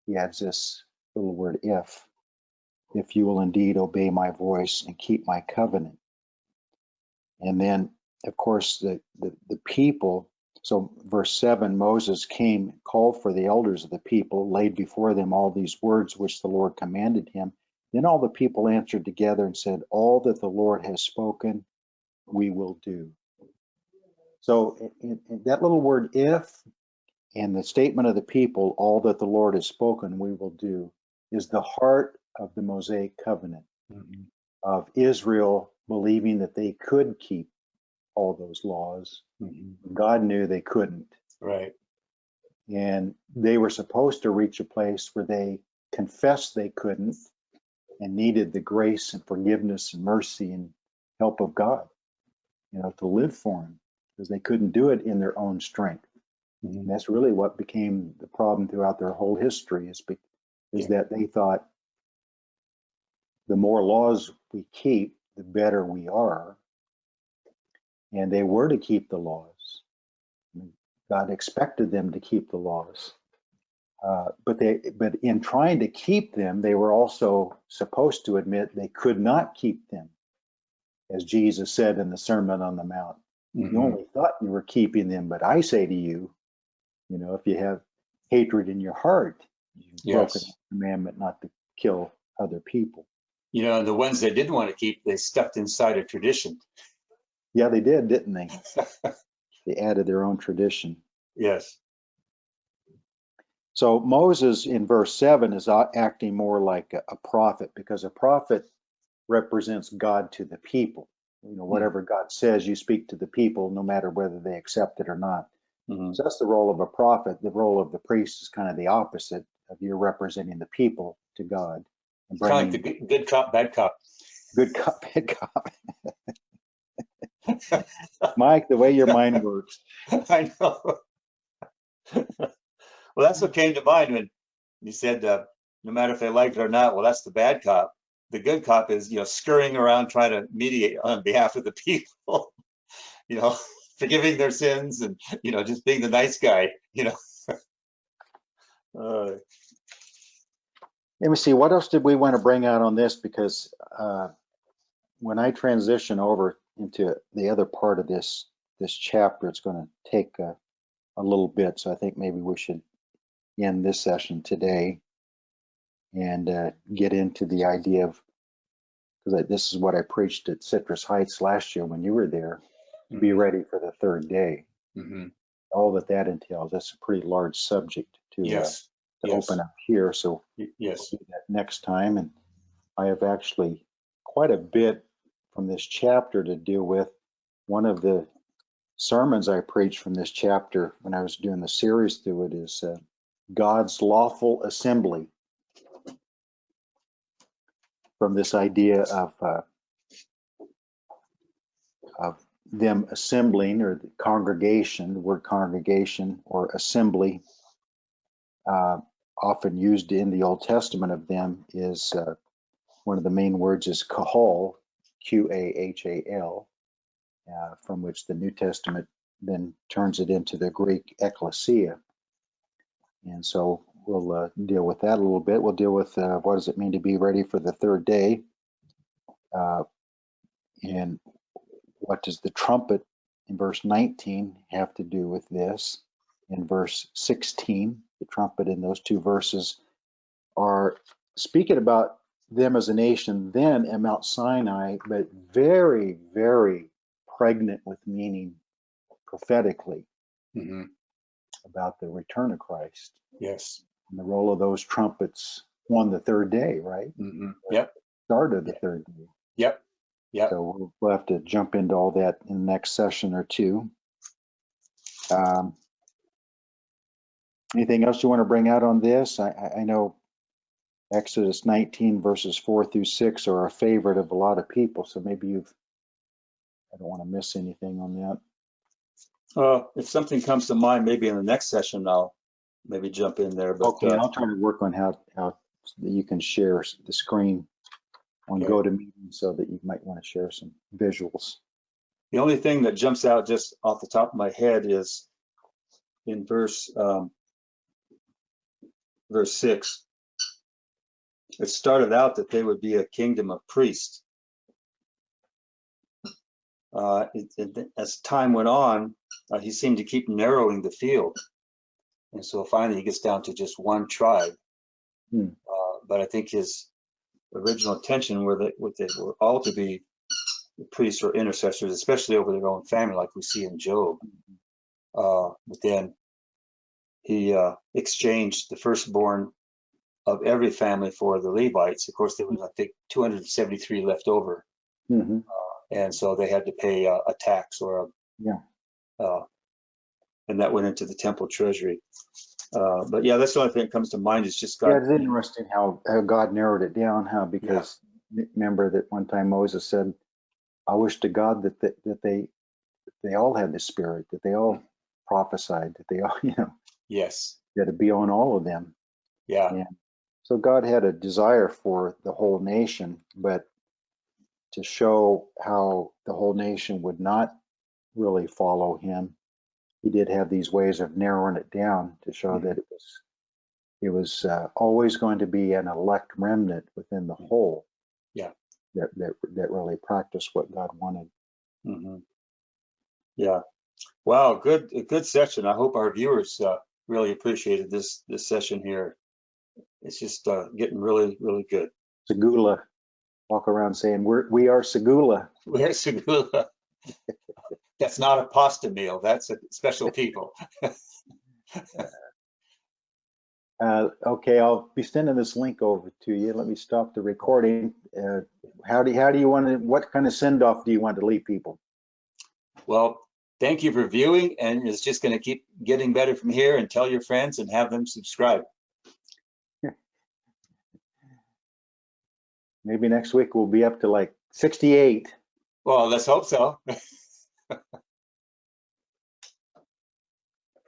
he adds this little word, if you will indeed obey my voice and keep my covenant. And then, of course, the people. So verse 7, Moses came, called for the elders of the people, laid before them all these words which the Lord commanded him. Then all the people answered together and said, all that the Lord has spoken, we will do. So in that little word, if, and the statement of the people, all that the Lord has spoken, we will do, is the heart of the Mosaic covenant of Israel believing that they could keep all those laws. God knew they couldn't. Right. And they were supposed to reach a place where they confessed they couldn't and needed the grace and forgiveness and mercy and help of God, to live for him, because they couldn't do it in their own strength. And that's really what became the problem throughout their whole history is that they thought the more laws we keep, the better we are. And they were to keep the laws. God expected them to keep the laws. But in trying to keep them, they were also supposed to admit they could not keep them, as Jesus said in the Sermon on the Mount. You only thought you were keeping them, but I say to you, if you have hatred in your heart, you've broken the commandment not to kill other people. The ones they didn't want to keep, they stuffed inside a tradition. Yeah, they did, didn't they? They added their own tradition. Yes. So Moses in verse 7 is acting more like a prophet, because a prophet represents God to the people. Whatever God says, you speak to the people, no matter whether they accept it or not. So that's the role of a prophet. The role of the priest is kind of the opposite of you're representing the people to God. And kind of like the good cop, bad cop. Good cop, bad cop. Mike, the way your mind works. I know. Well, that's what came to mind when you said, no matter if they like it or not, well, that's the bad cop. The good cop is, scurrying around trying to mediate on behalf of the people, forgiving their sins and, just being the nice guy, Let me see, what else did we want to bring out on this? Because when I transition over into the other part of this chapter, it's going to take a little bit. So I think maybe we should end this session today and get into the idea of, because this is what I preached at Citrus Heights last year when you were there, be ready for the third day. All that entails. That's a pretty large subject to open up here. So we'll do that next time. And I have actually quite a bit from this chapter to deal with. One of the sermons I preached from this chapter when I was doing the series through it is God's lawful assembly. From this idea of them assembling, or the congregation, the word congregation or assembly, often used in the Old Testament of them, is one of the main words is kahal, Qahal, from which the New Testament then turns it into the Greek ecclesia. And so we'll deal with that a little bit. We'll deal with what does it mean to be ready for the third day, and what does the trumpet in verse 19 have to do with this? In verse 16, the trumpet in those two verses are speaking about them as a nation then at Mount Sinai, but very, very pregnant with meaning prophetically about the return of Christ. Yes. And the role of those trumpets on the third day, right? Yep. Start of the third day. Yep. Yep. So we'll have to jump into all that in the next session or two. Anything else you want to bring out on this? I know Exodus 19 verses 4 through 6 are a favorite of a lot of people, so maybe I don't want to miss anything on that. If something comes to mind, maybe in the next session, I'll maybe jump in there. But okay, I'll try to work on how you can share the screen on GoToMeeting so that you might want to share some visuals. The only thing that jumps out just off the top of my head is in verse 6. It started out that they would be a kingdom of priests. As time went on, he seemed to keep narrowing the field. And so finally he gets down to just one tribe. But I think his original intention were that they were all to be priests or intercessors, especially over their own family, like we see in Job. But then he exchanged the firstborn of every family for the Levites. Of course, there was, I think, 273 left over. And so they had to pay a tax or and that went into the temple treasury. But yeah, that's the only thing that comes to mind is just God. Yeah, it's interesting how God narrowed it down, because remember that one time Moses said, I wish to God that they all had the Spirit, that they all prophesied, that they all, that it be on all of them. Yeah. And so God had a desire for the whole nation, but to show how the whole nation would not really follow him, he did have these ways of narrowing it down to show that it was always going to be an elect remnant within the whole. That really practiced what God wanted. Yeah. Wow. A good session. I hope our viewers really appreciated this session here. It's just getting really, really good. Segula. Walk around saying we are Segula. Where's Segula? That's not a pasta meal. That's a special people. Okay, I'll be sending this link over to you. Let me stop the recording. How do you want to? What kind of send off do you want to leave people? Well, thank you for viewing, and it's just going to keep getting better from here. And tell your friends and have them subscribe. Maybe next week we'll be up to like 68. Well, let's hope so.